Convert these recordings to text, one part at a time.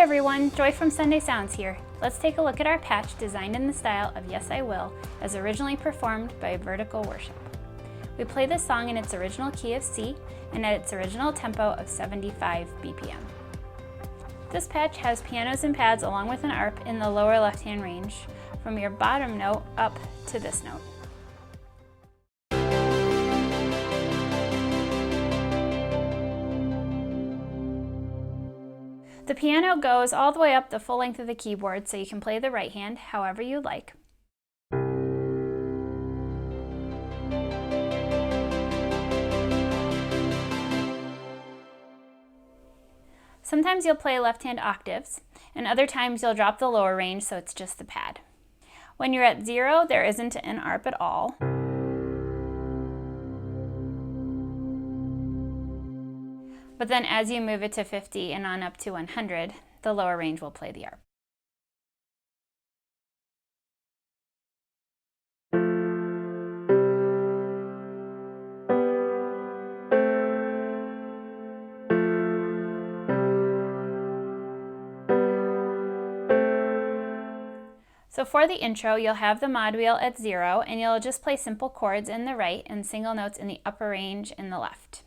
everyone, Joy from Sunday Sounds here. Let's take a look at our patch designed in the style of Yes I Will, as originally performed by Vertical Worship. We play this song in its original key of C and at its original tempo of 75 BPM. This patch has pianos and pads along with an arp in the lower left-hand range, from your bottom note up to this note. The piano goes all the way up the full length of the keyboard, so you can play the right hand however you like. Sometimes you'll play left-hand octaves, and other times you'll drop the lower range so it's just the pad. When you're at 0, there isn't an arp at all. But then as you move it to 50 and on up to 100, the lower range will play the arp. So for the intro, you'll have the mod wheel at 0, and you'll just play simple chords in the right and single notes in the upper range in the left.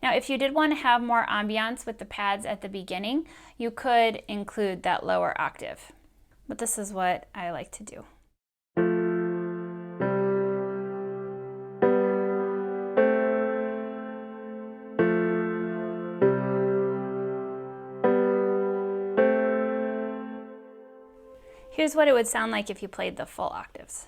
Now, if you did want to have more ambiance with the pads at the beginning, you could include that lower octave. But this is what I like to do. Here's what it would sound like if you played the full octaves.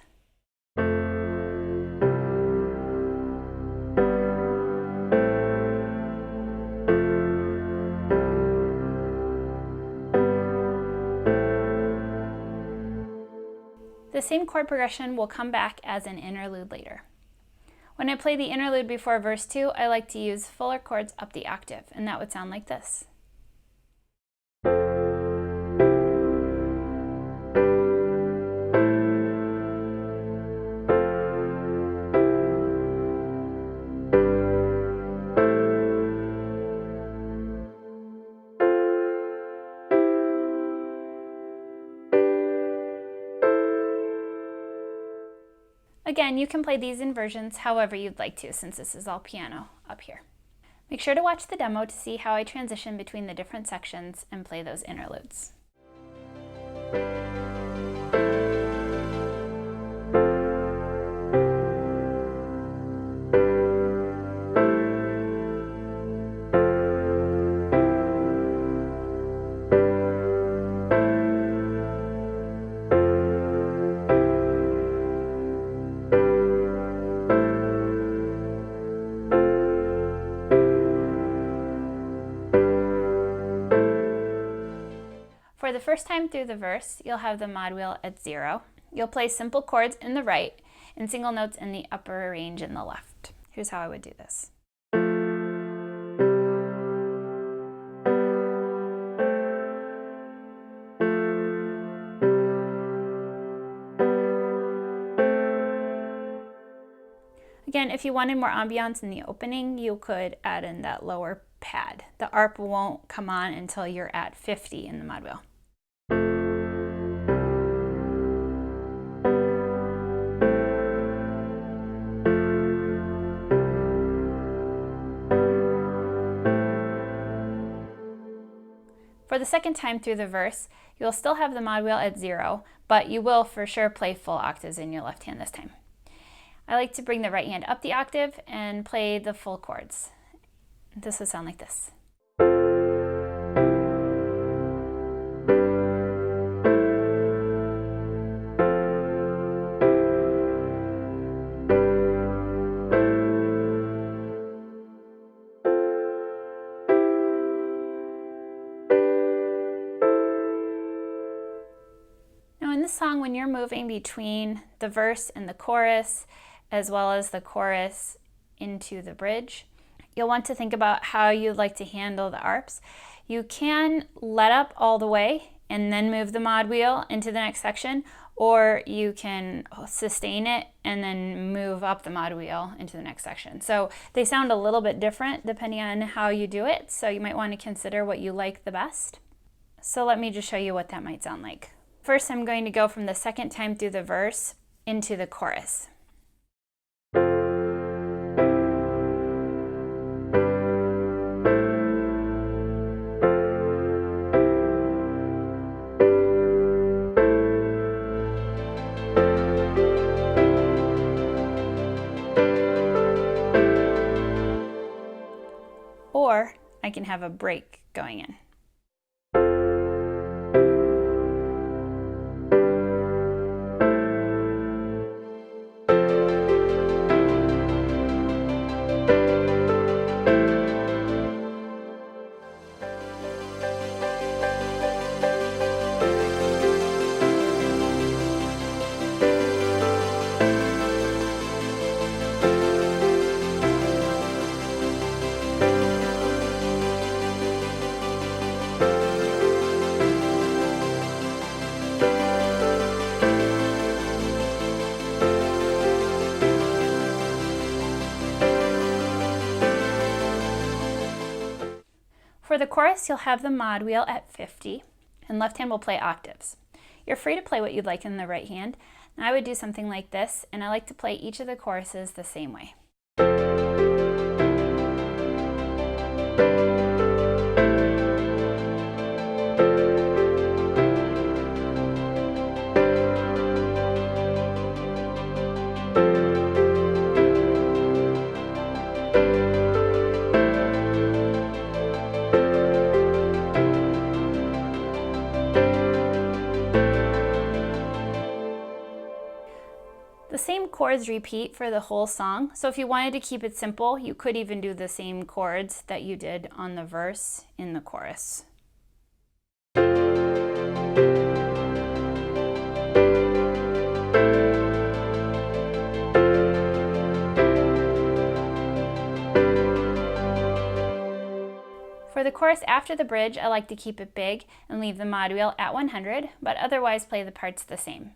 The same chord progression will come back as an interlude later. When I play the interlude before verse 2, I like to use fuller chords up the octave, and that would sound like this. Again, you can play these inversions however you'd like to, since this is all piano up here. Make sure to watch the demo to see how I transition between the different sections and play those interludes. For the first time through the verse, you'll have the mod wheel at 0. You'll play simple chords in the right and single notes in the upper range in the left. Here's how I would do this. Again, if you wanted more ambiance in the opening, you could add in that lower pad. The arp won't come on until you're at 50 in the mod wheel. For the second time through the verse, you'll still have the mod wheel at 0, but you will for sure play full octaves in your left hand this time. I like to bring the right hand up the octave and play the full chords. This would sound like this. Now in this song, when you're moving between the verse and the chorus, as well as the chorus into the bridge, you'll want to think about how you'd like to handle the arps. You can let up all the way and then move the mod wheel into the next section, or you can sustain it and then move up the mod wheel into the next section. So they sound a little bit different depending on how you do it, so you might want to consider what you like the best. So let me just show you what that might sound like. First, I'm going to go from the second time through the verse into the chorus. Or I can have a break going in. For the chorus, you'll have the mod wheel at 50, and left hand will play octaves. You're free to play what you'd like in the right hand. And I would do something like this, and I like to play each of the choruses the same way. The same chords repeat for the whole song, so if you wanted to keep it simple, you could even do the same chords that you did on the verse in the chorus. For the chorus after the bridge, I like to keep it big and leave the mod wheel at 100, but otherwise play the parts the same.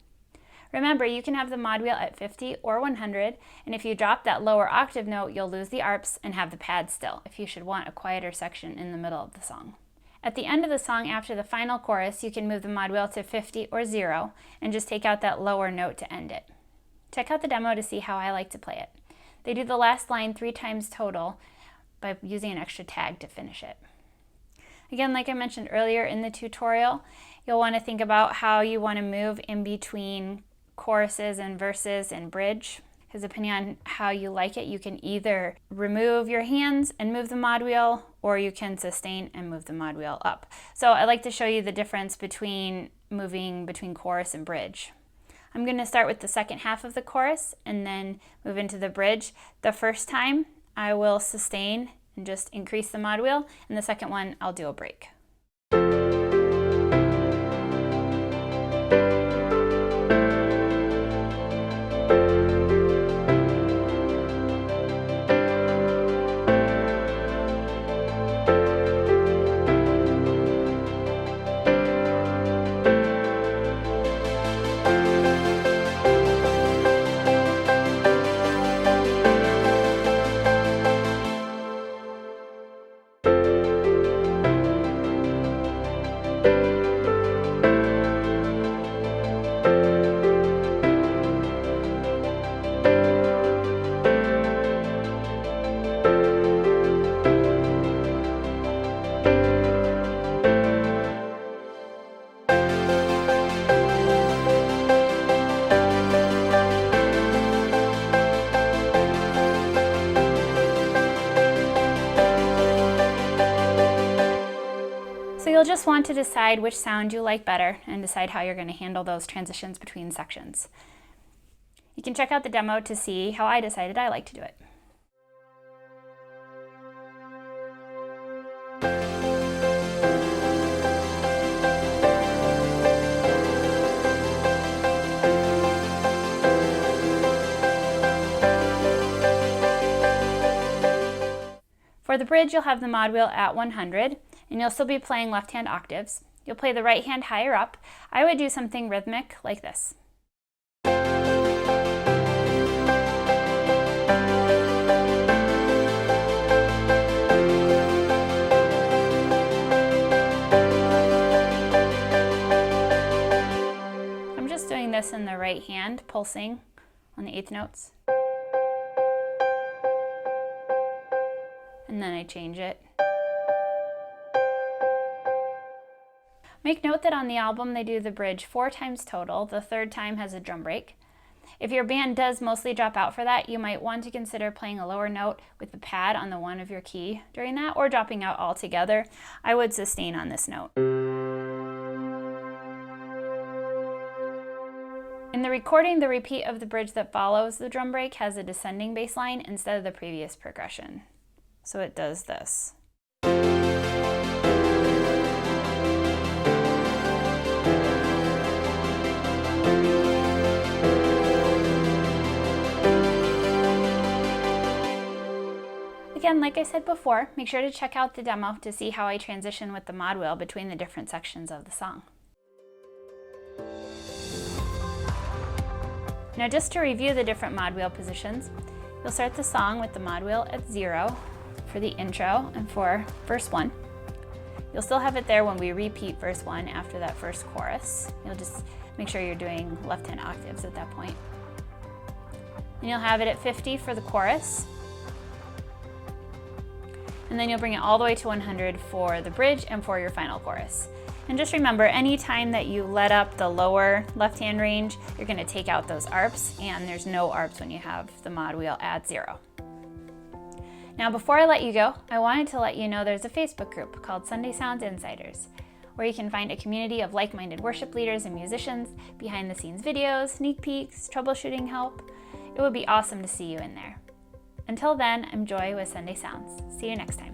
Remember, you can have the mod wheel at 50 or 100, and if you drop that lower octave note, you'll lose the arps and have the pad still, if you should want a quieter section in the middle of the song. At the end of the song, after the final chorus, you can move the mod wheel to 50 or 0, and just take out that lower note to end it. Check out the demo to see how I like to play it. They do the last line 3 times total by using an extra tag to finish it. Again, like I mentioned earlier in the tutorial, you'll want to think about how you want to move in between choruses and verses and bridge, because depending on how you like it, you can either remove your hands and move the mod wheel, or you can sustain and move the mod wheel up. So I like to show you the difference between moving between chorus and bridge. I'm going to start with the second half of the chorus and then move into the bridge. The first time I will sustain and just increase the mod wheel, and the second one I'll do a break. So you'll just want to decide which sound you like better and decide how you're going to handle those transitions between sections. You can check out the demo to see how I decided I like to do it. For the bridge, you'll have the mod wheel at 100, and you'll still be playing left-hand octaves. You'll play the right hand higher up. I would do something rhythmic like this. this in the right hand, pulsing on the eighth notes. And then I change it. Make note that on the album they do the bridge 4 times total. The 3rd time has a drum break. If your band does mostly drop out for that, you might want to consider playing a lower note with the pad on the 1 of your key during that, or dropping out altogether. I would sustain on this note. In the recording, the repeat of the bridge that follows the drum break has a descending bass line instead of the previous progression. So it does this. Again, like I said before, make sure to check out the demo to see how I transition with the mod wheel between the different sections of the song. Now, just to review the different mod wheel positions, you'll start the song with the mod wheel at 0 for the intro and for verse 1. You'll still have it there when we repeat verse 1 after that first chorus. You'll just make sure you're doing left-hand octaves at that point. Then you'll have it at 50 for the chorus. And then you'll bring it all the way to 100 for the bridge and for your final chorus. And just remember, anytime that you let up the lower left-hand range, you're going to take out those arps, and there's no arps when you have the mod wheel at 0. Now, before I let you go, I wanted to let you know there's a Facebook group called Sunday Sounds Insiders, where you can find a community of like-minded worship leaders and musicians, behind-the-scenes videos, sneak peeks, troubleshooting help. It would be awesome to see you in there. Until then, I'm Joy with Sunday Sounds. See you next time.